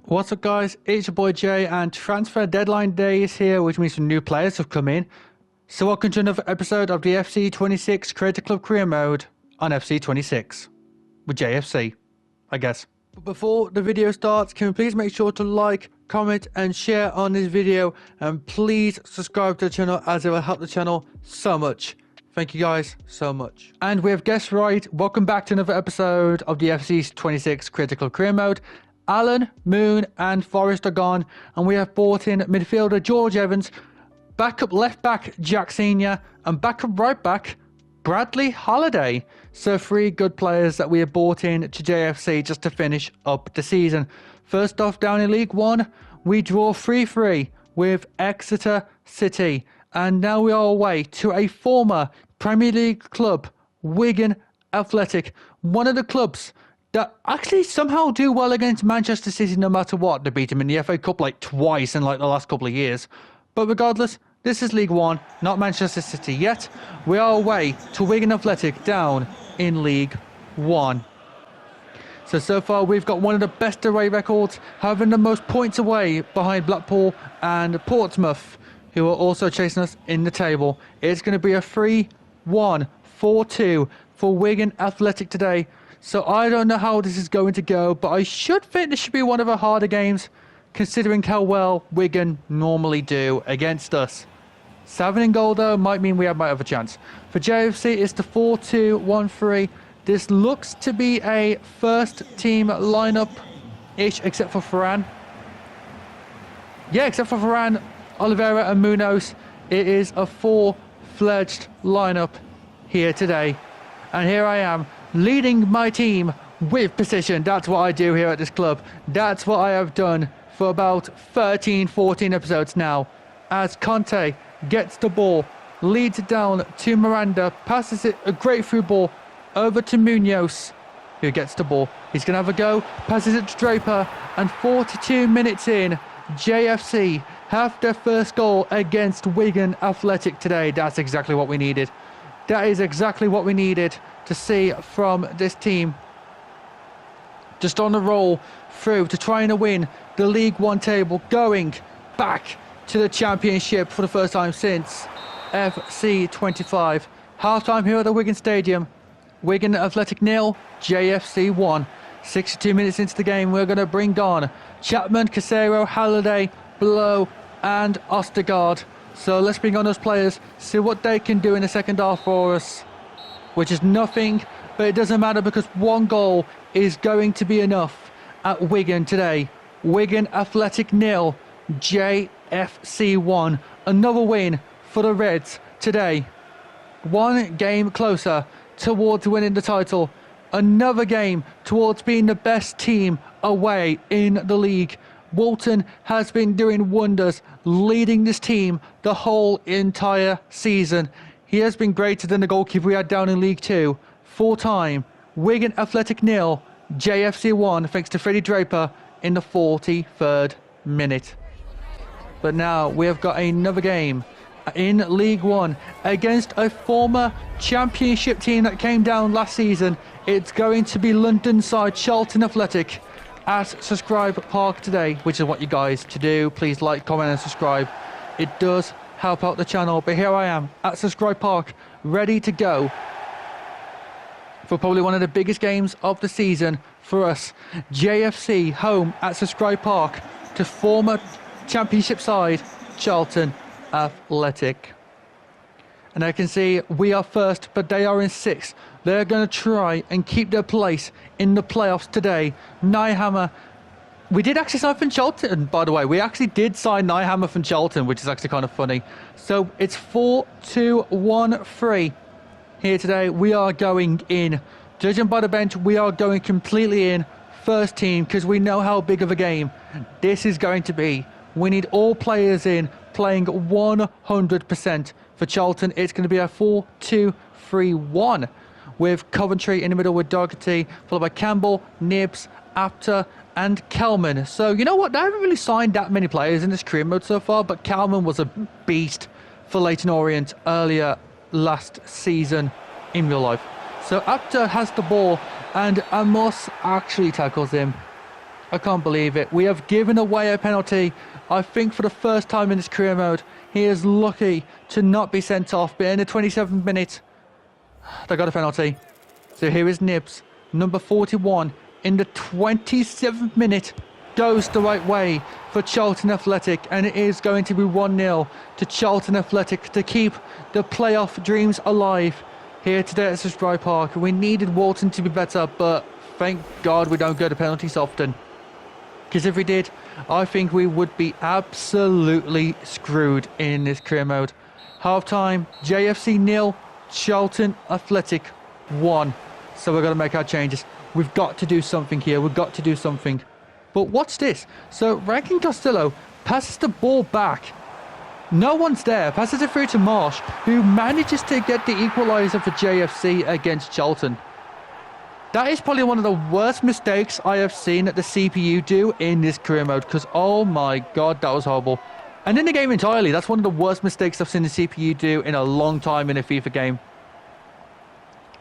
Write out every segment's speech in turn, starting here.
What's up guys, it's your boy Jay and transfer deadline day is here, which means some new players have come in. So welcome to another episode of the FC26 Creator Club Career Mode on FC26 with JFC, I guess. But before the video starts, can we please make sure to like, comment and share on this video, and please subscribe to the channel as it will help the channel so much. Thank you guys so much. And we have guessed right, welcome back to another episode of the FC26 Creator Club Career Mode. Alan, Moon and Forrest are gone, and we have brought in midfielder George Evans, backup left back Jack Senior, and backup right back Bradley Holiday. So 3 good players that we have brought in to JFC just to finish up the season. First off, down in League 1, we draw 3-3 with Exeter City, and now we are away to a former Premier League club, Wigan Athletic, one of the clubs that actually somehow do well against Manchester City no matter what. They beat him in the FA Cup like twice in like the last couple of years. But regardless, this is League 1, not Manchester City yet. We are away to Wigan Athletic down in League 1. So far we've got one of the best away records, having the most points away behind Blackpool and Portsmouth, who are also chasing us in the table. It's going to be a 3-1, 4-2 for Wigan Athletic today. So I don't know how this is going to go, but I should think this should be one of our harder games, considering how well Wigan normally do against us. 7 in goal though might mean we might have a chance. For JFC, it's the 4-2-1-3. This looks to be a first team lineup-ish, except for Ferran. Yeah, except for Ferran, Oliveira and Munoz. It is a full-fledged lineup here today. And here I am, leading my team with precision. That's what I do here at this club. That's what I have done for about 13, 14 episodes now. As Conte gets the ball, leads it down to Miranda, passes it, a great through ball, over to Munoz, who gets the ball. He's going to have a go, passes it to Draper, and 42 minutes in, JFC have their first goal against Wigan Athletic today. That's exactly what we needed. That is exactly what we needed to see from this team. Just on the roll through to trying to win the League 1 table, going back to the Championship for the first time since FC 25. Half-time here at the Wigan Stadium. Wigan Athletic 0, JFC 1. 62 minutes into the game, we're going to bring on Chapman, Casero, Halliday, Blow and Ostergaard. So let's bring on those players, see what they can do in the second half for us. Which is nothing, but it doesn't matter because 1 goal is going to be enough at Wigan today. Wigan Athletic 0, JFC 1. Another win for the Reds today. 1 game closer towards winning the title. Another game towards being the best team away in the league. Milton has been doing wonders, leading this team the whole entire season. He has been greater than the goalkeeper we had down in League 2. Full-time, Wigan Athletic 0, JFC 1, thanks to Freddie Draper in the 43rd minute. But now we have got another game in League 1 against a former Championship team that came down last season. It's going to be London side Charlton Athletic at Subscribe Park today, which is what you guys to do. Please like, comment and subscribe. It does help out the channel. But here I am at Subscribe Park, ready to go for probably one of the biggest games of the season for us. JFC home at Subscribe Park to former Championship side Charlton Athletic. And I can see we are first, but they are in 6th. They're going to try and keep their place in the playoffs today. Nyhammer. We did actually sign from Charlton, by the way. We actually did sign Nyhammer from Charlton, which is actually kind of funny. So it's 4-2-1-3 here today. We are going in. Judging by the bench, we are going completely in first team because we know how big of a game this is going to be. We need all players in, playing 100%. For Charlton, it's going to be a 4-2-3-1 with Coventry in the middle with Doherty, followed by Campbell, Nibbs, Apter and Kelman. So you know what, they haven't really signed that many players in this career mode so far, but Kelman was a beast for Leyton Orient earlier last season in real life. So Apter has the ball and Amos actually tackles him. I can't believe it. We have given away a penalty. I think for the first time in his career mode, he is lucky to not be sent off. But in the 27th minute, they got a penalty. So here is Nibs, number 41, in the 27th minute. Goes the right way for Charlton Athletic, and it is going to be 1-0 to Charlton Athletic to keep the playoff dreams alive here today at Subscribe Park. We needed Walton to be better, but thank God we don't go to penalties often. Because if we did, I think we would be absolutely screwed in this career mode. Half-time, JFC 0, Charlton Athletic 1. So we've got to make our changes. We've got to do something here. We've got to do something. But what's this? So Rankin Costello passes the ball back. No one's there. Passes it through to Marsh, who manages to get the equaliser for JFC against Charlton. That is probably one of the worst mistakes I have seen that the CPU do in this career mode. Because, oh my God, that was horrible. And in the game entirely, that's one of the worst mistakes I've seen the CPU do in a long time in a FIFA game.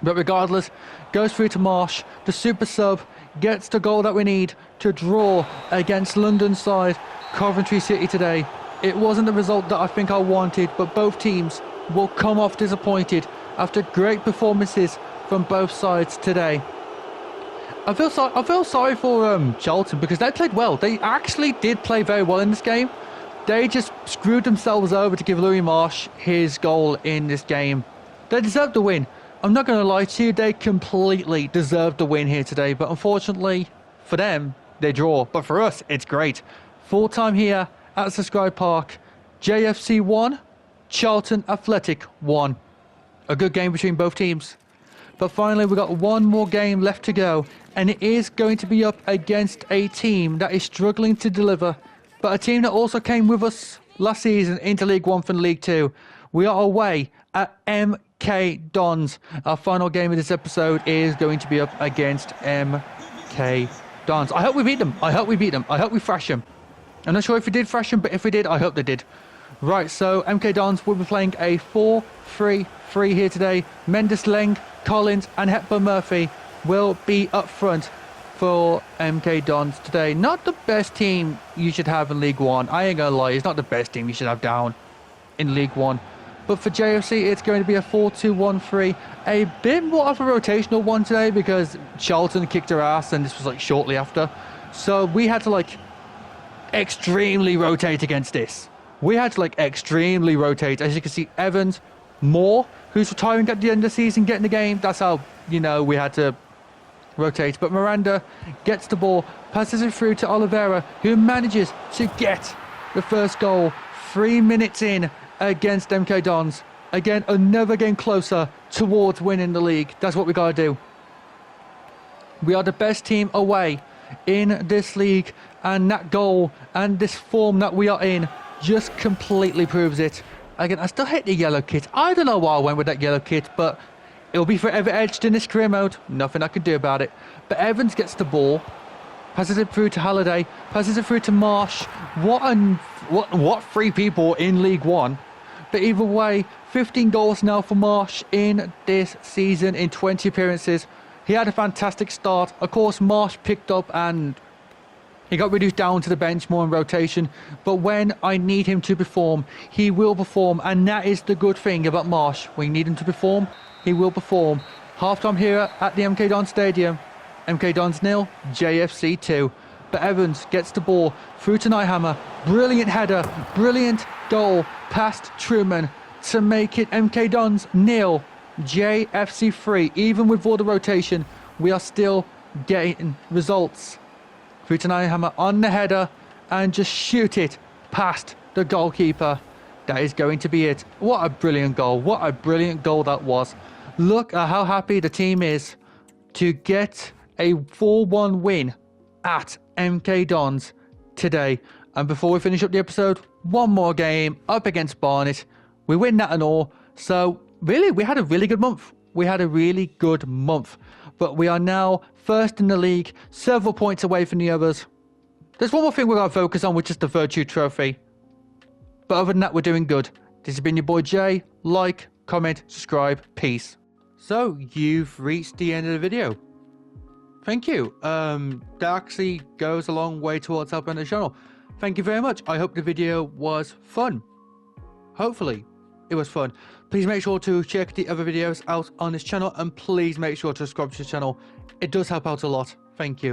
But regardless, goes through to Marsh, the super sub, gets the goal that we need to draw against London side Coventry City today. It wasn't the result that I think I wanted, but both teams will come off disappointed after great performances from both sides today. I feel sorry for Charlton because they played well. They actually did play very well in this game. They just screwed themselves over to give Louis Marsh his goal in this game. They deserved the win. I'm not going to lie to you, they completely deserved the win here today, but unfortunately for them, they draw. But for us, it's great. Full time here at Subscribe Park. JFC 1, Charlton Athletic 1. A good game between both teams. But finally, we've got one more game left to go, and it is going to be up against a team that is struggling to deliver, but a team that also came with us last season into League One from League Two. We are away at MK Dons. Our final game of this episode is going to be up against MK Dons. I hope we beat them. I hope we beat them. I hope we thrash them. I'm not sure if we did thrash them, but if we did, I hope they did. Right, so MK Dons will be playing a 4-3-3 here today. Mendes Leng, Collins and Hepburn Murphy will be up front for MK Dons today. Not the best team you should have in League One. I ain't gonna lie, it's not the best team you should have down in League One. But for JFC, it's going to be a 4-2-1-3. A bit more of a rotational one today because Charlton kicked our ass and this was like shortly after. So we had to like extremely rotate against this. We had to like extremely rotate. As you can see, Evans, Moore, who's retiring at the end of the season, getting the game. That's how, you know, we had to rotate. But Miranda gets the ball, passes it through to Oliveira, who manages to get the first goal 3 minutes in against MK Dons. Again, another game closer towards winning the league. That's what we got to do. We are the best team away in this league, and that goal and this form that we are in just completely proves it. Again, I still hate the yellow kit. I don't know why I went with that yellow kit, but it'll be forever edged in this career mode. Nothing I can do about it. But Evans gets the ball, passes it through to Halliday, passes it through to Marsh. What three people in League One? But either way, 15 goals now for Marsh in this season in 20 appearances. He had a fantastic start. Of course, Marsh picked up and he got reduced down to the bench more in rotation. But when I need him to perform, he will perform. And that is the good thing about Marsh. When you need him to perform, he will perform. Half-time here at the MK Dons Stadium. MK Dons 0, JFC 2. But Evans gets the ball through to Nyhammer. Brilliant header, brilliant goal past Truman to make it MK Dons 0, JFC 3. Even with all the rotation, we are still getting results. Through to Nyhammer on the header and just shoot it past the goalkeeper. That is going to be it. What a brilliant goal. What a brilliant goal that was. Look at how happy the team is to get a 4-1 win at MK Dons today. And before we finish up the episode, one more game up against Barnet. We win that and all. So really, we had a really good month. We had a really good month. But we are now first in the league, several points away from the others. There's one more thing we're going to focus on, which is the Virtue Trophy. But other than that, we're doing good. This has been your boy Jay. Like, comment, subscribe. Peace. So, you've reached the end of the video. Thank you. That actually goes a long way towards helping the channel. Thank you very much. I hope the video was fun. Hopefully it was fun. Please make sure to check the other videos out on this channel, and please make sure to subscribe to the channel. It does help out a lot. Thank you.